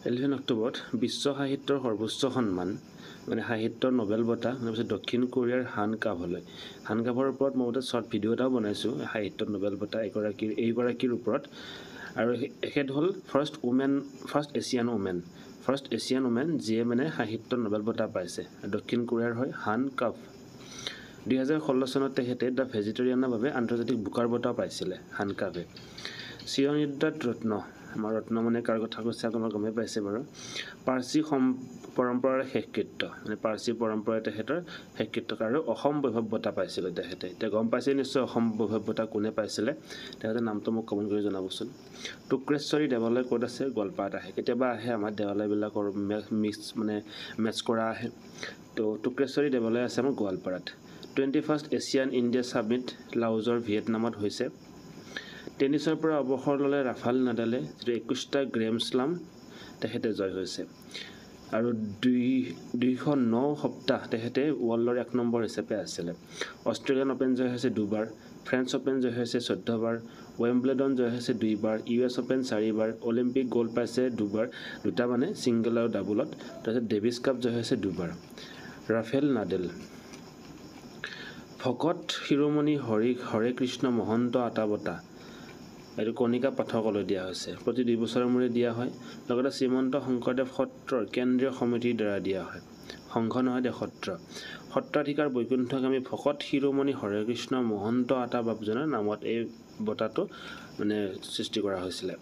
11 অক্টোবৰত বিশ্ব সাহিত্যৰ সৰ্বোচ্চ সন্মান মানে সাহিত্যৰ নোবেল বঁটা দক্ষিণ কোৰিয়াৰ হান কাভলৈ হান কাভৰ ওপৰত মই এটা শ্বৰ্ট ভিডিঅ' এটাও বনাইছোঁ সাহিত্যৰ নোবেল বঁটা এইগৰাকীৰ ওপৰত আৰু এখেত হ'ল ফাৰ্ষ্ট এছিয়ান ওমেন যিয়ে মানে সাহিত্যৰ নোবেল বঁটা পাইছে দক্ষিণ কোৰিয়াৰ হয় হান কাভ 2016 চনত তেখেতে দ্য ভেজিটেৰিয়ানৰ বাবে আন্তৰ্জাতিক বুকাৰ বঁটা পাইছিলে হান কাভে চিৰনিদ্ৰাত ৰত্ন আমাৰ ৰত্ন মানে কাৰ কথা কৈছে আপোনালোকে গমেই পাইছে বাৰু পাৰ্চী পৰম্পৰাৰ শেষকৃত্য মানে পাৰ্চী পৰম্পৰাই তেখেতৰ শেষকৃত্য আৰু অসম বৈভৱ বঁটা পাইছিলে তেখেতে এতিয়া গম পাইছে নিশ্চয় অসম বৈভৱ বঁটা কোনে পাইছিলে তেখেতৰ নামটো মোক কমেণ্ট কৰি জনাবচোন টুক্ৰেশ্বৰী দেৱালয় ক'ত আছে গোৱালপাৰাত আহে কেতিয়াবা আহে আমাৰ দেৱালয়বিলাকৰ মেচ কৰা আহে তো টুক্ৰেশ্বৰী দেৱালয় আছে আমাৰ গোৱালপাৰাত 21st এছিয়ান ইণ্ডিয়া ছামিট লাওজৰ ভিয়েটনামত হৈছে টেনিছৰ পৰা অৱসৰ ল'লে ৰাফাল নাডালে 21টা গ্ৰেণ্ড শ্লাম তেখেতে জয় হৈছে আৰু 209 সপ্তাহ তেখেতে ৱৰ্ল্ডৰ 1 নম্বৰ হিচাপে আছিলে অষ্ট্ৰেলিয়ান অপেন জয় হৈছে 2 বাৰ ফ্ৰেঞ্চ অপেন জয় হৈছে 14 বাৰ ৱেম্বলেডন জয় হৈছে 2 বাৰ US অপেন 4 বাৰ অলিম্পিক গ'ল্ড পাইছে 2 বাৰ দুটা মানে ছিংগল আৰু ডাবলত তাৰপিছত ডেভিছ কাপ জয় হৈছে 2 বাৰ ৰাফেল নাডেল ভকত শিৰোমণি হৰে কৃষ্ণ মহন্ত আটা বঁটা এইটো কণিকা পাঠকলৈ দিয়া হৈছে প্ৰতি 2 বছৰৰ মূৰে দিয়া হয় লগতে শ্ৰীমন্ত শংকৰদেৱ সত্ৰৰ কেন্দ্ৰীয় সমিতিৰ দ্বাৰা দিয়া হয় সংঘ নহয় দে সত্ৰাধিকাৰ বৈকুণ্ঠগামী ভকত শিৰোমণি হৰে কৃষ্ণ মহন্ত আটা বাপজনৰ নামত এই বঁটাটো মানে সৃষ্টি কৰা হৈছিলে